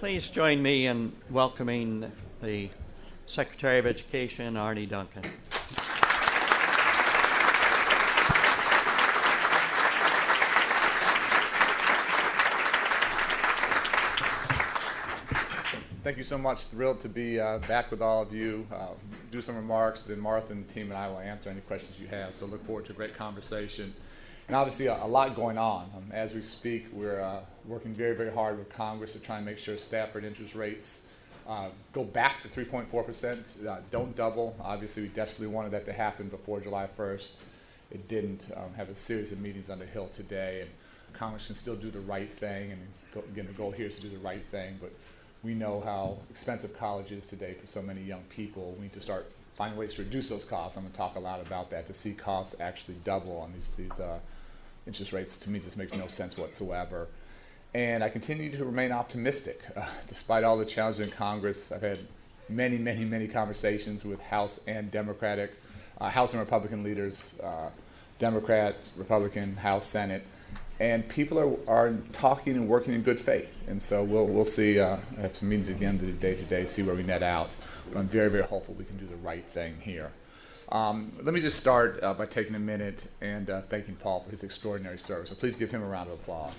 Please join me in welcoming the Secretary of Education, Arne Duncan. Thank you so much. Thrilled to be back with all of you, do some remarks, then Martha and the team and I will answer any questions you have. So look forward to a great conversation. And obviously a lot going on. As we speak, we're working very, very hard with Congress to try and make sure Stafford interest rates go back to 3.4%, don't double. Obviously, we desperately wanted that to happen before July 1st. It didn't. Have a series of meetings on the Hill today, and Congress can still do the right thing. And again, the goal here is to do the right thing, but we know how expensive college is today for so many young people. We need to start finding ways to reduce those costs. I'm going to talk a lot about that. To see costs actually double on these interest rates, to me, just makes no sense whatsoever. And I continue to remain optimistic. Despite all the challenges in Congress, I've had many, many, many conversations with House and House and Republican leaders, Democrat, Republican, House, Senate, and people are talking and working in good faith. And so we'll see. I have some meetings again today, see where we net out. But I'm very, very hopeful we can do the right thing here. Let me just start by taking a minute and thanking Paul for his extraordinary service. So please give him a round of applause.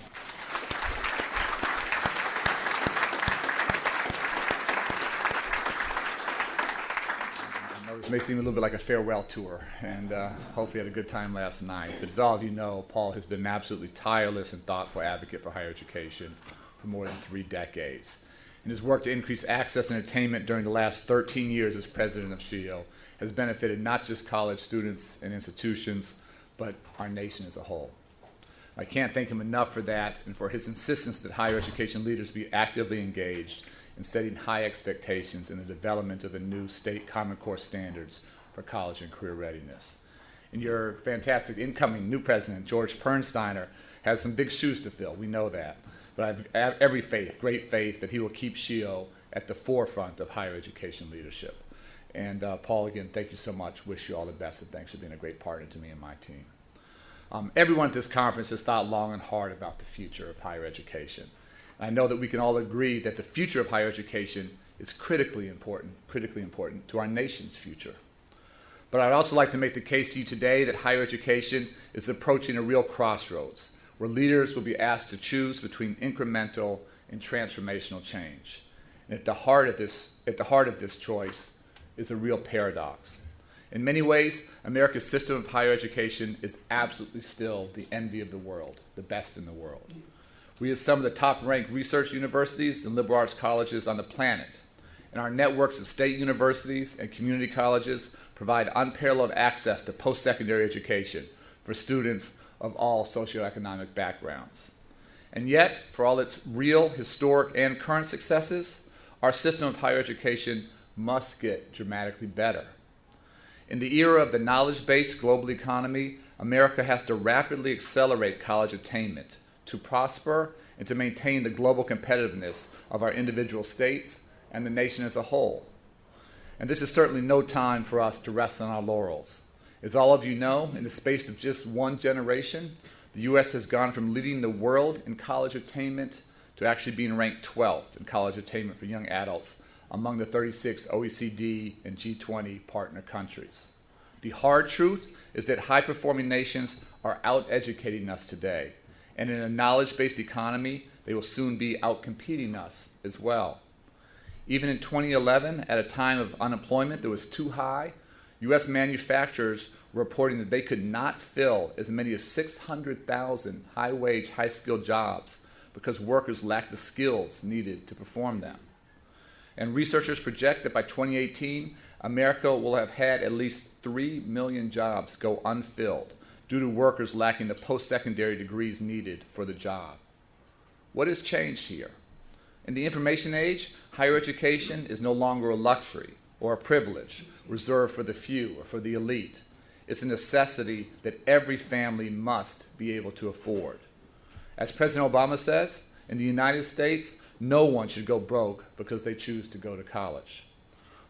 I know this may seem a little bit like a farewell tour, and hopefully had a good time last night. But as all of you know, Paul has been an absolutely tireless and thoughtful advocate for higher education for more than 3 decades. And his work to increase access and attainment during the last 13 years as president of SHEEO has benefited not just college students and institutions, but our nation as a whole. I can't thank him enough for that and for his insistence that higher education leaders be actively engaged in setting high expectations in the development of the new state Common Core standards for college and career readiness. And your fantastic incoming new president, George Pernsteiner, has some big shoes to fill. We know that. But I have every faith, great faith, that he will keep SHEEO at the forefront of higher education leadership. And Paul, again, thank you so much. Wish you all the best, and thanks for being a great partner to me and my team. Everyone at this conference has thought long and hard about the future of higher education. I know that we can all agree that the future of higher education is critically important to our nation's future. But I'd also like to make the case to you today that higher education is approaching a real crossroads, where leaders will be asked to choose between incremental and transformational change. And at the heart of this choice is a real paradox. In many ways, America's system of higher education is absolutely still the envy of the world, the best in the world. We have some of the top-ranked research universities and liberal arts colleges on the planet, and our networks of state universities and community colleges provide unparalleled access to post-secondary education for students of all socioeconomic backgrounds. And yet, for all its real, historic, and current successes, our system of higher education must get dramatically better. In the era of the knowledge-based global economy, America has to rapidly accelerate college attainment to prosper and to maintain the global competitiveness of our individual states and the nation as a whole. And this is certainly no time for us to rest on our laurels. As all of you know, in the space of just one generation, the U.S. has gone from leading the world in college attainment to actually being ranked 12th in college attainment for young adults among the 36 OECD and G20 partner countries. The hard truth is that high-performing nations are out-educating us today, and in a knowledge-based economy, they will soon be out-competing us as well. Even in 2011, at a time of unemployment that was too high, U.S. manufacturers were reporting that they could not fill as many as 600,000 high-wage, high-skilled jobs because workers lacked the skills needed to perform them. And researchers project that by 2018, America will have had at least 3 million jobs go unfilled due to workers lacking the post-secondary degrees needed for the job. What has changed here? In the information age, higher education is no longer a luxury or a privilege reserved for the few or for the elite. It's a necessity that every family must be able to afford. As President Obama says, in the United States, no one should go broke because they choose to go to college.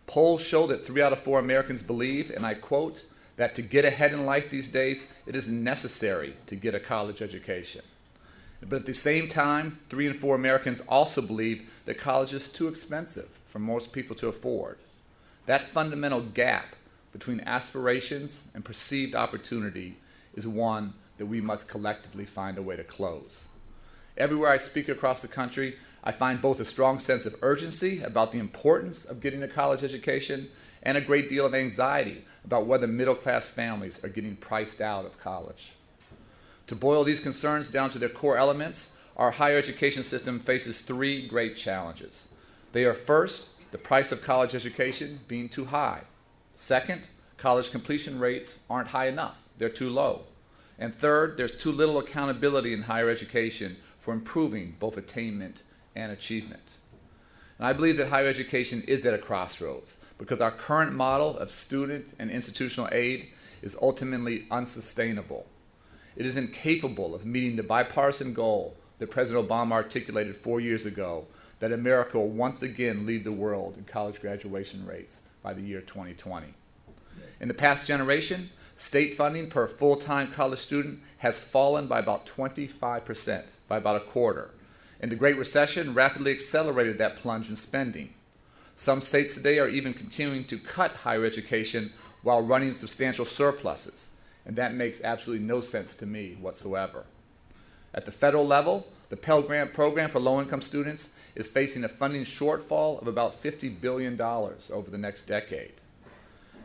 Polls show that 3 out of 4 Americans believe, and I quote, that to get ahead in life these days, it is necessary to get a college education. But at the same time, 3 in 4 Americans also believe that college is too expensive for most people to afford. That fundamental gap between aspirations and perceived opportunity is one that we must collectively find a way to close. Everywhere I speak across the country, I find both a strong sense of urgency about the importance of getting a college education and a great deal of anxiety about whether middle-class families are getting priced out of college. To boil these concerns down to their core elements, our higher education system faces 3 great challenges. They are, first, the price of college education being too high. Second, college completion rates aren't high enough. They're too low. And third, there's too little accountability in higher education for improving both attainment and achievement. And I believe that higher education is at a crossroads because our current model of student and institutional aid is ultimately unsustainable. It is incapable of meeting the bipartisan goal that President Obama articulated 4 years ago, that America will once again lead the world in college graduation rates by the year 2020. In the past generation, state funding per full-time college student has fallen by about 25%, by about a quarter. And the Great Recession rapidly accelerated that plunge in spending. Some states today are even continuing to cut higher education while running substantial surpluses, and that makes absolutely no sense to me whatsoever. At the federal level, the Pell Grant program for low-income students is facing a funding shortfall of about $50 billion over the next decade.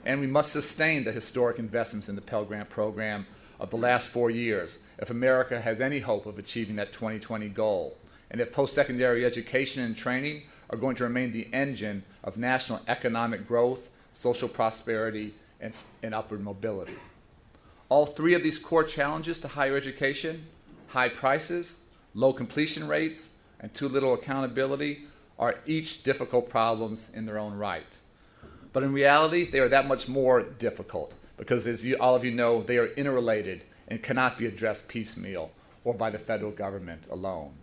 And we must sustain the historic investments in the Pell Grant program of the last 4 years if America has any hope of achieving that 2020 goal, and if post-secondary education and training are going to remain the engine of national economic growth, social prosperity, and upward mobility. All 3 of these core challenges to higher education, high prices, low completion rates, and too little accountability, are each difficult problems in their own right. But in reality, they are that much more difficult because, as all of you know, they are interrelated and cannot be addressed piecemeal or by the federal government alone.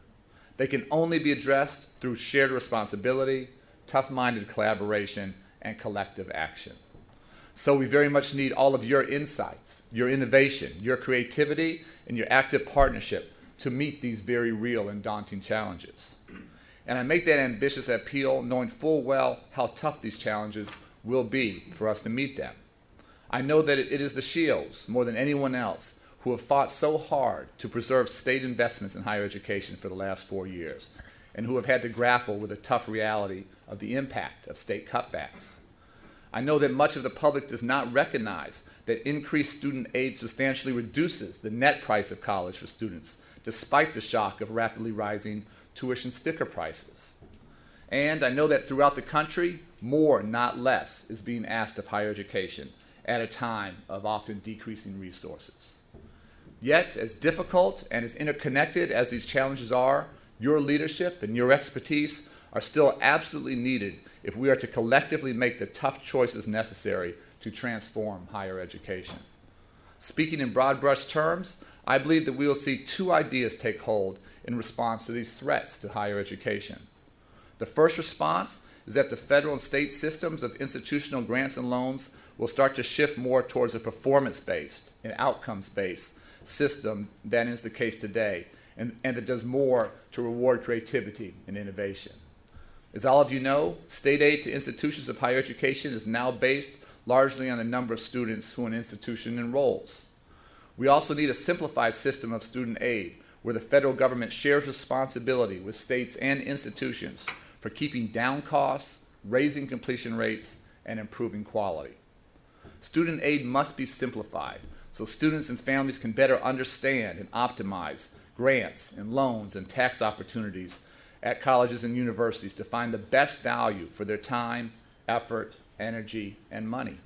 They can only be addressed through shared responsibility, tough-minded collaboration, and collective action. So we very much need all of your insights, your innovation, your creativity, and your active partnership to meet these very real and daunting challenges. And I make that ambitious appeal knowing full well how tough these challenges will be for us to meet them. I know that it is the SHEEOs, more than anyone else, who have fought so hard to preserve state investments in higher education for the last 4 years, and who have had to grapple with the tough reality of the impact of state cutbacks. I know that much of the public does not recognize that increased student aid substantially reduces the net price of college for students, despite the shock of rapidly rising tuition sticker prices. And I know that throughout the country, more, not less, is being asked of higher education at a time of often decreasing resources. Yet, as difficult and as interconnected as these challenges are, your leadership and your expertise are still absolutely needed if we are to collectively make the tough choices necessary to transform higher education. Speaking in broad brush terms, I believe that we will see 2 ideas take hold in response to these threats to higher education. The first response is that the federal and state systems of institutional grants and loans will start to shift more towards a performance-based and outcomes-based system than is the case today, and that does more to reward creativity and innovation. As all of you know, state aid to institutions of higher education is now based largely on the number of students who an institution enrolls. We also need a simplified system of student aid where the federal government shares responsibility with states and institutions for keeping down costs, raising completion rates, and improving quality. Student aid must be simplified so students and families can better understand and optimize grants and loans and tax opportunities at colleges and universities to find the best value for their time, effort, energy, and money.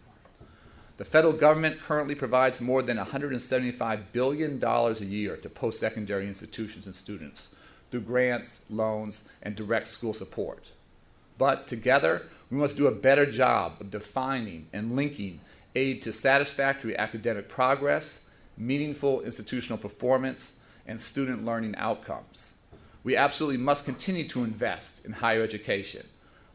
The federal government currently provides more than $175 billion a year to post-secondary institutions and students through grants, loans, and direct school support. But together, we must do a better job of defining and linking aid to satisfactory academic progress, meaningful institutional performance, and student learning outcomes. We absolutely must continue to invest in higher education,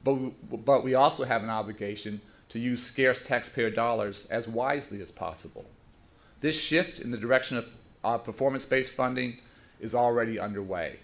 but we also have an obligation to use scarce taxpayer dollars as wisely as possible. This shift in the direction of performance-based funding is already underway.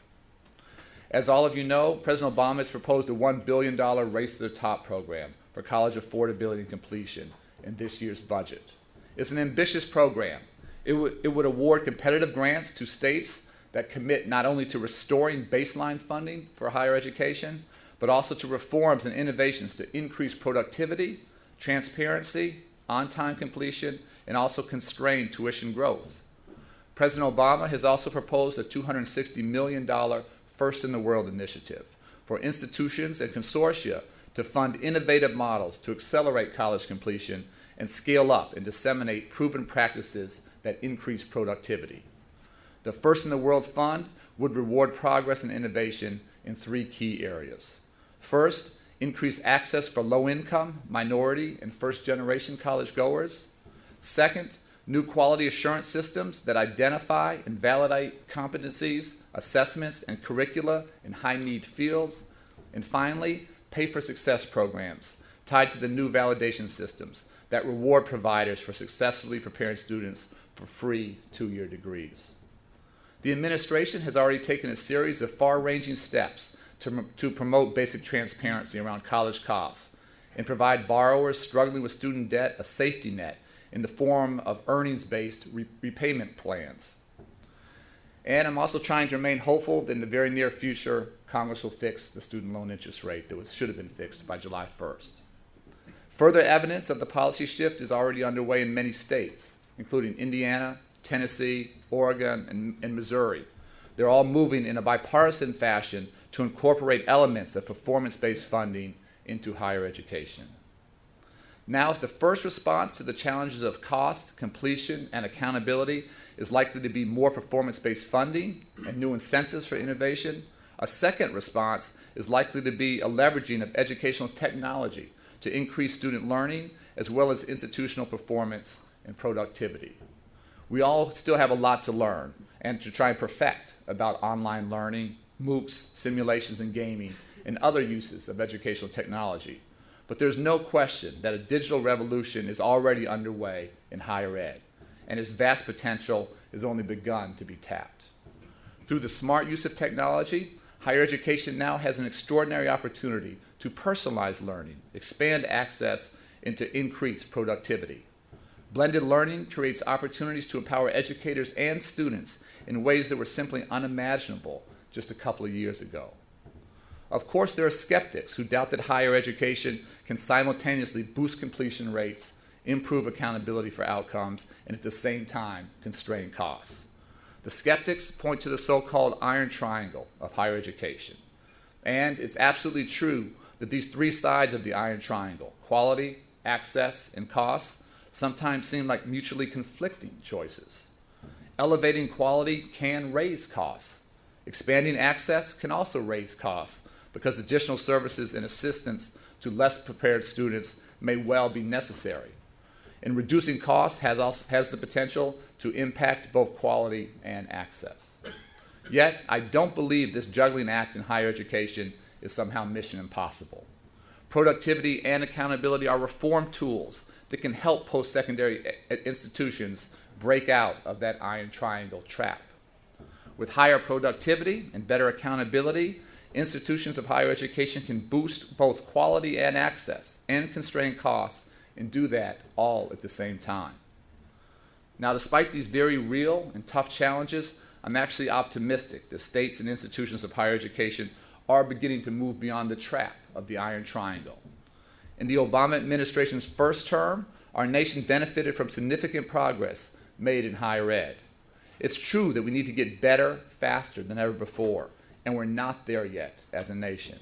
As all of you know, President Obama has proposed a $1 billion Race to the Top program for college affordability and completion in this year's budget. It's an ambitious program. It would award competitive grants to states that commit not only to restoring baseline funding for higher education, but also to reforms and innovations to increase productivity, transparency, on-time completion, and also constrain tuition growth. President Obama has also proposed a $260 million First in the World initiative for institutions and consortia to fund innovative models to accelerate college completion and scale up and disseminate proven practices that increase productivity. The First in the World Fund would reward progress and innovation in 3 key areas. First, increase access for low-income, minority, and first-generation college goers. Second, new quality assurance systems that identify and validate competencies, assessments, and curricula in high-need fields. And finally, pay-for-success programs tied to the new validation systems that reward providers for successfully preparing students for free 2-year degrees. The administration has already taken a series of far-ranging steps to promote basic transparency around college costs and provide borrowers struggling with student debt a safety net in the form of earnings-based repayment plans. And I'm also trying to remain hopeful that in the very near future, Congress will fix the student loan interest rate that should have been fixed by July 1st. Further evidence of the policy shift is already underway in many states, including Indiana, Tennessee, Oregon, and Missouri. They're all moving in a bipartisan fashion to incorporate elements of performance-based funding into higher education. Now, if the first response to the challenges of cost, completion, and accountability is likely to be more performance-based funding and new incentives for innovation, a second response is likely to be a leveraging of educational technology to increase student learning as well as institutional performance and productivity. We all still have a lot to learn and to try and perfect about online learning, MOOCs, simulations and gaming, and other uses of educational technology. But there's no question that a digital revolution is already underway in higher ed, and its vast potential has only begun to be tapped. Through the smart use of technology, higher education now has an extraordinary opportunity to personalize learning, expand access, and to increase productivity. Blended learning creates opportunities to empower educators and students in ways that were simply unimaginable just a couple of years ago. Of course, there are skeptics who doubt that higher education can simultaneously boost completion rates, improve accountability for outcomes, and at the same time constrain costs. The skeptics point to the so-called iron triangle of higher education. And it's absolutely true that these 3 sides of the iron triangle, quality, access, and costs, sometimes seem like mutually conflicting choices. Elevating quality can raise costs. Expanding access can also raise costs because additional services and assistance to less prepared students may well be necessary. And reducing costs has the potential to impact both quality and access. Yet, I don't believe this juggling act in higher education is somehow mission impossible. Productivity and accountability are reform tools that can help post-secondary institutions break out of that iron triangle trap. With higher productivity and better accountability, institutions of higher education can boost both quality and access and constrain costs and do that all at the same time. Now, despite these very real and tough challenges, I'm actually optimistic that states and institutions of higher education are beginning to move beyond the trap of the iron triangle. In the Obama administration's first term, our nation benefited from significant progress made in higher ed. It's true that we need to get better, faster than ever before, and we're not there yet as a nation.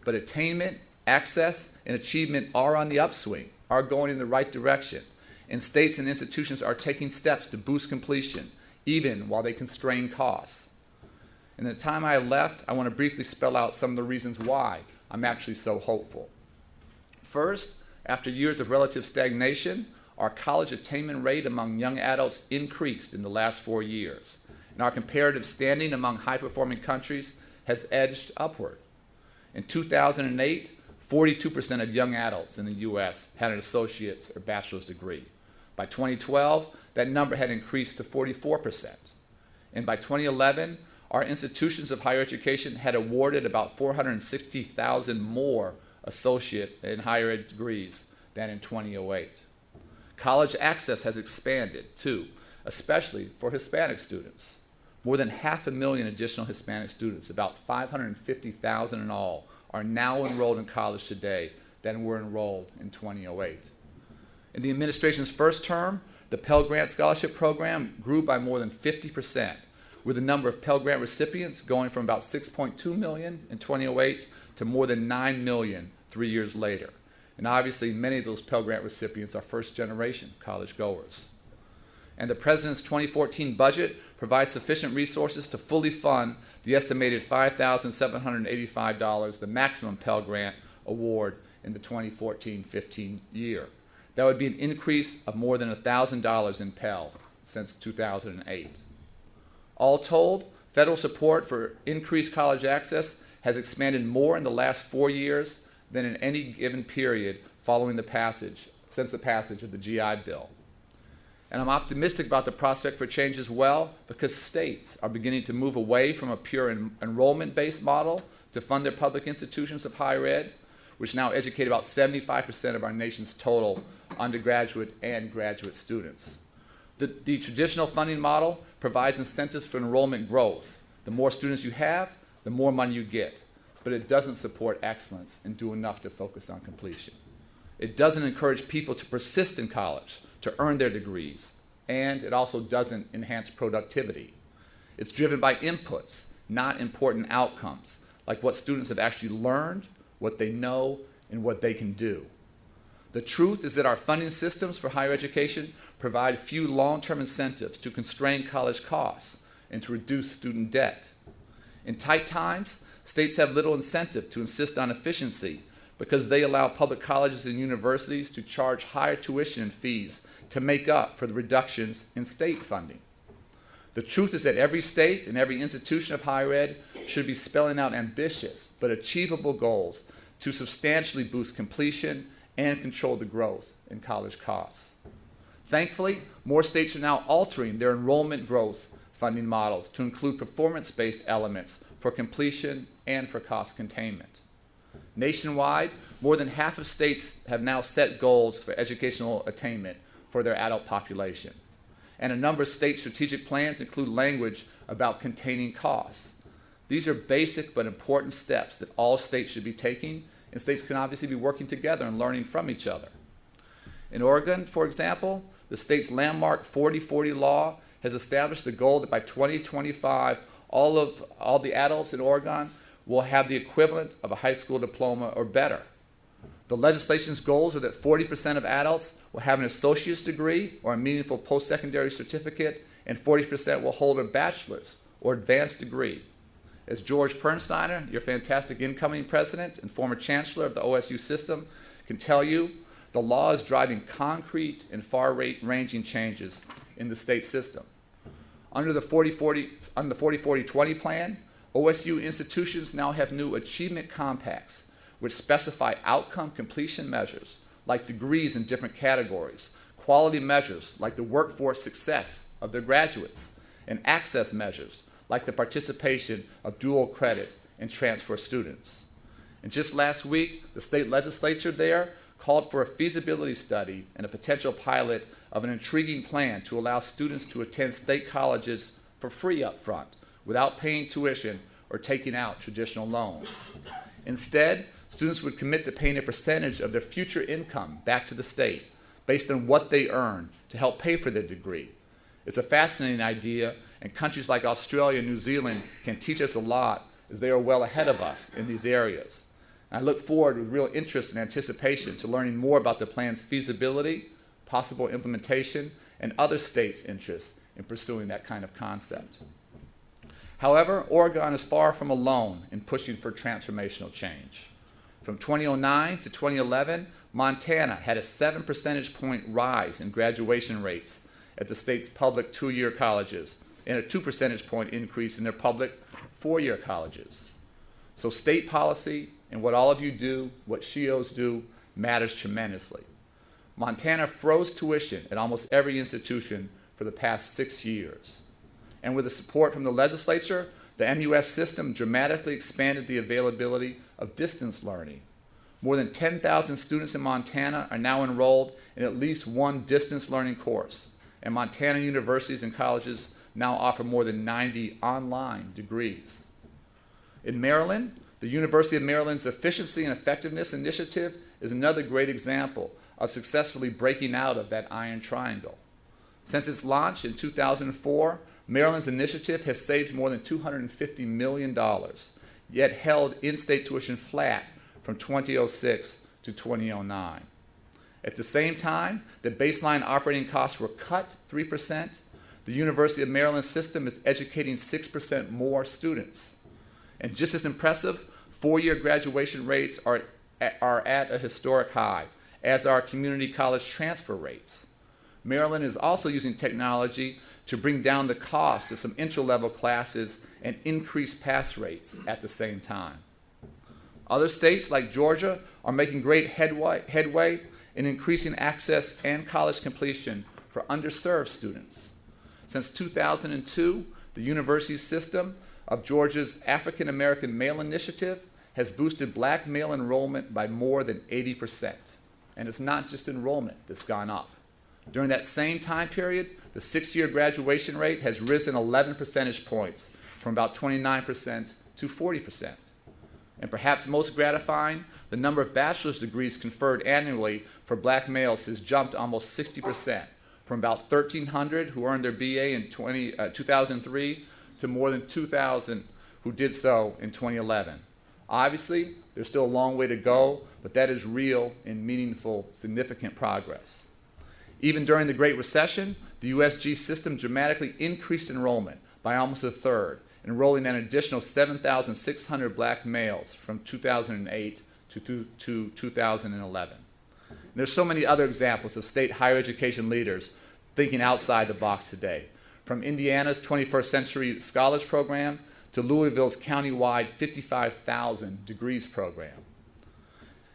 But attainment, access, and achievement are on the upswing, are going in the right direction, and states and institutions are taking steps to boost completion, even while they constrain costs. In the time I have left, I want to briefly spell out some of the reasons why I'm actually so hopeful. First, after years of relative stagnation, our college attainment rate among young adults increased in the last 4 years, and our comparative standing among high-performing countries has edged upward. In 2008, 42% of young adults in the U.S. had an associate's or bachelor's degree. By 2012, that number had increased to 44%. And by 2011, our institutions of higher education had awarded about 460,000 more associate and higher ed degrees than in 2008. College access has expanded too, especially for Hispanic students. More than 500,000 additional Hispanic students, about 550,000 in all, are now enrolled in college today than were enrolled in 2008. In the administration's first term, the Pell Grant Scholarship Program grew by more than 50%, with the number of Pell Grant recipients going from about 6.2 million in 2008 to more than 9 million 3 years later. And obviously, many of those Pell Grant recipients are first-generation college goers. And the President's 2014 budget provides sufficient resources to fully fund the estimated $5,785, the maximum Pell Grant award in the 2014-15 year. That would be an increase of more than $1,000 in Pell since 2008. All told, federal support for increased college access has expanded more in the last 4 years than in any given period following since the passage of the GI Bill. And I'm optimistic about the prospect for change as well, because states are beginning to move away from a pure enrollment-based model to fund their public institutions of higher ed, which now educate about 75% of our nation's total undergraduate and graduate students. The traditional funding model provides incentives for enrollment growth. The more students you have, the more money you get. But it doesn't support excellence and do enough to focus on completion. It doesn't encourage people to persist in college, to earn their degrees, and it also doesn't enhance productivity. It's driven by inputs, not important outcomes, like what students have actually learned, what they know, and what they can do. The truth is that our funding systems for higher education provide few long-term incentives to constrain college costs and to reduce student debt. In tight times, states have little incentive to insist on efficiency because they allow public colleges and universities to charge higher tuition and fees to make up for the reductions in state funding. The truth is that every state and every institution of higher ed should be spelling out ambitious but achievable goals to substantially boost completion and control the growth in college costs. Thankfully, more states are now altering their enrollment growth funding models to include performance-based elements for completion and for cost containment. Nationwide, more than half of states have now set goals for educational attainment for their adult population. And a number of state strategic plans include language about containing costs. These are basic but important steps that all states should be taking, and states can obviously be working together and learning from each other. In Oregon, for example, the state's landmark 40-40 law has established the goal that by 2025, all the adults in Oregon will have the equivalent of a high school diploma or better. The legislation's goals are that 40% of adults will have an associate's degree or a meaningful post-secondary certificate, and 40% will hold a bachelor's or advanced degree. As George Pernsteiner, your fantastic incoming president and former chancellor of the OSU system, can tell you, the law is driving concrete and far-ranging changes in the state system. Under the 40-40-20 plan, OSU institutions now have new achievement compacts which specify outcome completion measures like degrees in different categories, quality measures like the workforce success of their graduates, and access measures like the participation of dual credit and transfer students. And just last week, the state legislature there called for a feasibility study and a potential pilot of an intriguing plan to allow students to attend state colleges for free up front without paying tuition or taking out traditional loans. Instead, students would commit to paying a percentage of their future income back to the state based on what they earn to help pay for their degree. It's a fascinating idea, and countries like Australia and New Zealand can teach us a lot as they are well ahead of us in these areas. And I look forward with real interest and anticipation to learning more about the plan's feasibility, possible implementation, and other states' interests in pursuing that kind of concept. However, Oregon is far from alone in pushing for transformational change. From 2009 to 2011, Montana had a 7 percentage point rise in graduation rates at the state's public 2-year colleges and a 2 percentage point increase in their public 4-year colleges. So state policy and what all of you do, what SHEEOs do, matters tremendously. Montana froze tuition at almost every institution for the past 6 years. And with the support from the legislature, the MUS system dramatically expanded the availability of distance learning. More than 10,000 students in Montana are now enrolled in at least one distance learning course, and Montana universities and colleges now offer more than 90 online degrees. In Maryland, the University of Maryland's Efficiency and Effectiveness Initiative is another great example of successfully breaking out of that iron triangle. Since its launch in 2004, Maryland's initiative has saved more than $250 million, yet held in-state tuition flat from 2006 to 2009. At the same time that baseline operating costs were cut 3%, the University of Maryland system is educating 6% more students. And just as impressive, four-year graduation rates are at a historic high, as are community college transfer rates. Maryland is also using technology to bring down the cost of some intro-level classes and increase pass rates at the same time. Other states like Georgia are making great headway in increasing access and college completion for underserved students. Since 2002, the university system of Georgia's African American Male Initiative has boosted black male enrollment by more than 80%. And it's not just enrollment that's gone up. During that same time period, the six-year graduation rate has risen 11 percentage points from about 29% to 40%. And perhaps most gratifying, the number of bachelor's degrees conferred annually for black males has jumped almost 60%, from about 1,300 who earned their BA in 2003 to more than 2,000 who did so in 2011. Obviously, there's still a long way to go, but that is real and meaningful, significant progress. Even during the Great Recession, the USG system dramatically increased enrollment by almost a third, enrolling an additional 7,600 black males from 2008 to 2011. And there's so many other examples of state higher education leaders thinking outside the box today, from Indiana's 21st Century Scholars Program to Louisville's countywide 55,000 degrees program.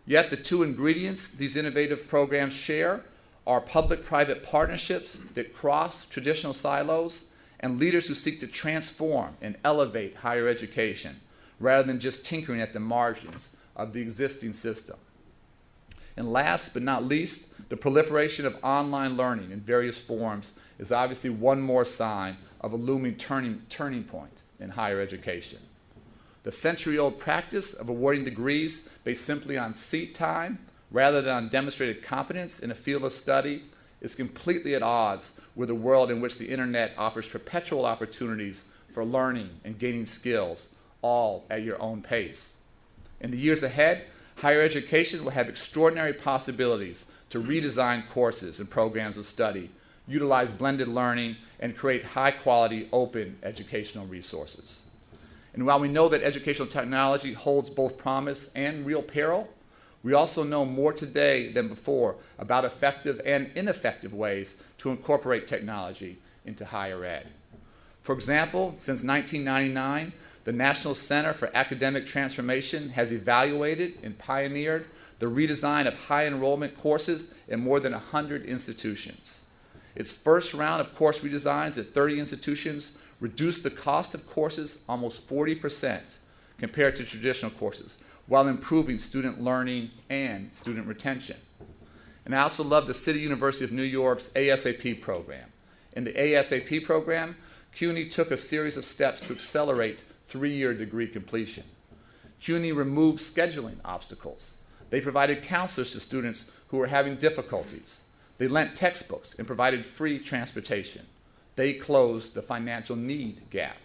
Yet the two ingredients these innovative programs share are public-private partnerships that cross traditional silos and leaders who seek to transform and elevate higher education rather than just tinkering at the margins of the existing system. And last but not least, the proliferation of online learning in various forms is obviously one more sign of a looming turning point in higher education. The century-old practice of awarding degrees based simply on seat time rather than on demonstrated competence in a field of study is completely at odds with a world in which the internet offers perpetual opportunities for learning and gaining skills, all at your own pace. In the years ahead, higher education will have extraordinary possibilities to redesign courses and programs of study, utilize blended learning, and create high-quality, open educational resources. And while we know that educational technology holds both promise and real peril, we also know more today than before about effective and ineffective ways to incorporate technology into higher ed. For example, since 1999, the National Center for Academic Transformation has evaluated and pioneered the redesign of high enrollment courses in more than 100 institutions. Its first round of course redesigns at 30 institutions reduced the cost of courses almost 40% compared to traditional courses, while improving student learning and student retention. And I also love the City University of New York's ASAP program. In the ASAP program, CUNY took a series of steps to accelerate three-year degree completion. CUNY removed scheduling obstacles. They provided counselors to students who were having difficulties. They lent textbooks and provided free transportation. They closed the financial need gap.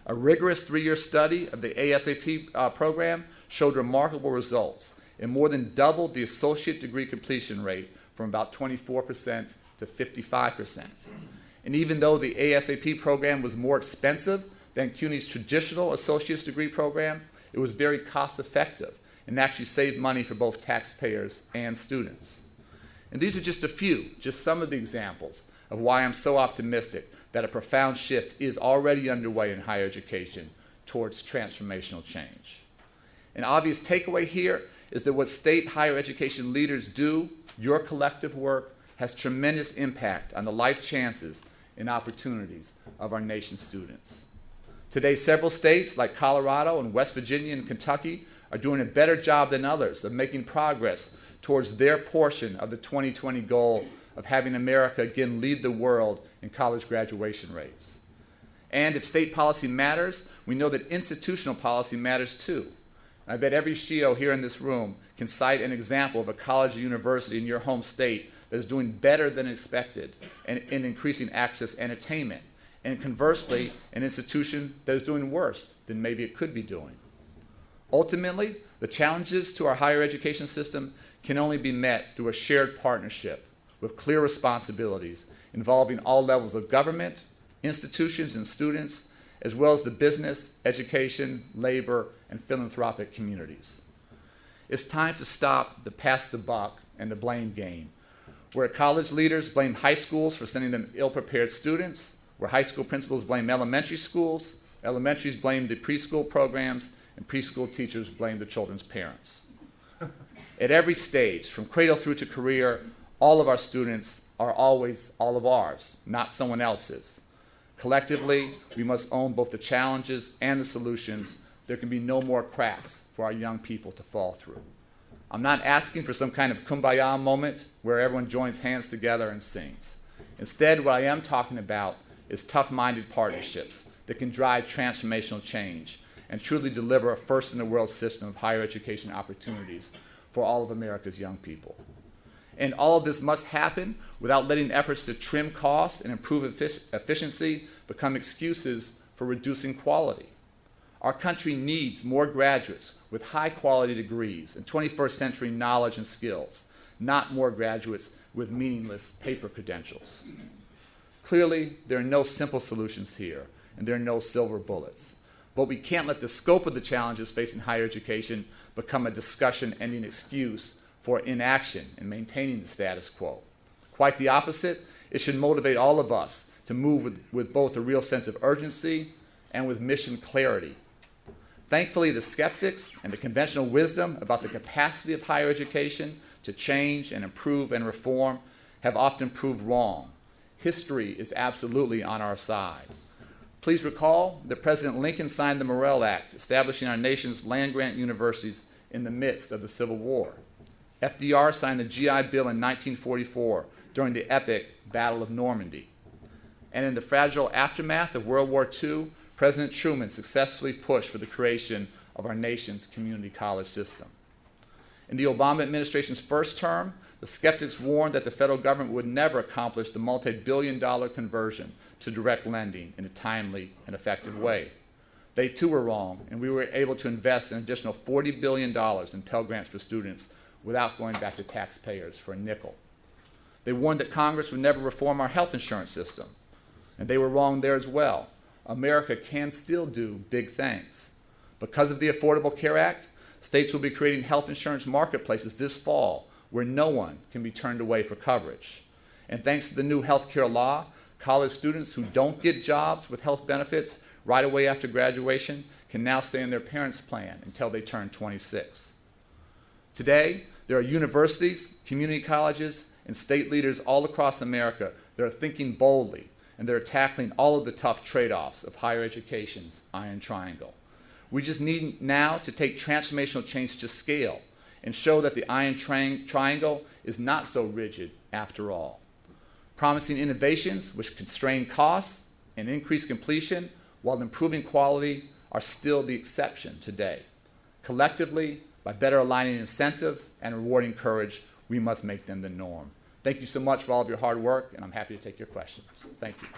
A rigorous three-year study of the ASAP program showed remarkable results and more than doubled the associate degree completion rate from about 24% to 55%. And even though the ASAP program was more expensive than CUNY's traditional associate's degree program, it was very cost-effective and actually saved money for both taxpayers and students. And these are just a few, just some of the examples of why I'm so optimistic that a profound shift is already underway in higher education towards transformational change. An obvious takeaway here is that what state higher education leaders do, your collective work, has tremendous impact on the life chances and opportunities of our nation's students. Today, several states like Colorado and West Virginia and Kentucky are doing a better job than others of making progress towards their portion of the 2020 goal of having America again lead the world in college graduation rates. And if state policy matters, we know that institutional policy matters too. I bet every SHEEO here in this room can cite an example of a college or university in your home state that is doing better than expected in increasing access and attainment, and conversely, an institution that is doing worse than maybe it could be doing. Ultimately, the challenges to our higher education system can only be met through a shared partnership with clear responsibilities involving all levels of government, institutions, and students, as well as the business, education, labor, and philanthropic communities. It's time to stop the pass the buck and the blame game, where college leaders blame high schools for sending them ill-prepared students, where high school principals blame elementary schools, elementaries blame the preschool programs, and preschool teachers blame the children's parents. At every stage, from cradle through to career, all of our students are always all of ours, not someone else's. Collectively, we must own both the challenges and the solutions. There can be no more cracks for our young people to fall through. I'm not asking for some kind of kumbaya moment where everyone joins hands together and sings. Instead, what I am talking about is tough-minded partnerships that can drive transformational change and truly deliver a first-in-the-world system of higher education opportunities for all of America's young people. And all of this must happen without letting efforts to trim costs and improve efficiency become excuses for reducing quality. Our country needs more graduates with high-quality degrees and 21st century knowledge and skills, not more graduates with meaningless paper credentials. Clearly, there are no simple solutions here, and there are no silver bullets. But we can't let the scope of the challenges facing higher education become a discussion-ending excuse for inaction and maintaining the status quo. Quite the opposite, it should motivate all of us to move with both a real sense of urgency and with mission clarity. Thankfully, the skeptics and the conventional wisdom about the capacity of higher education to change and improve and reform have often proved wrong. History is absolutely on our side. Please recall that President Lincoln signed the Morrill Act, establishing our nation's land-grant universities in the midst of the Civil War. FDR signed the GI Bill in 1944 during the epic Battle of Normandy. And in the fragile aftermath of World War II, President Truman successfully pushed for the creation of our nation's community college system. In the Obama administration's first term, the skeptics warned that the federal government would never accomplish the multi-billion-dollar conversion to direct lending in a timely and effective way. They too were wrong, and we were able to invest an additional $40 billion in Pell Grants for students without going back to taxpayers for a nickel. They warned that Congress would never reform our health insurance system, and they were wrong there as well. America can still do big things. Because of the Affordable Care Act, states will be creating health insurance marketplaces this fall where no one can be turned away for coverage. And thanks to the new health care law, college students who don't get jobs with health benefits right away after graduation can now stay in their parents' plan until they turn 26. Today, there are universities, community colleges, and state leaders all across America that are thinking boldly, and they're tackling all of the tough trade-offs of higher education's iron triangle. We just need now to take transformational change to scale and show that the iron triangle is not so rigid after all. Promising innovations which constrain costs and increase completion while improving quality are still the exception today. Collectively, by better aligning incentives and rewarding courage, we must make them the norm. Thank you so much for all of your hard work, and I'm happy to take your questions. Thank you.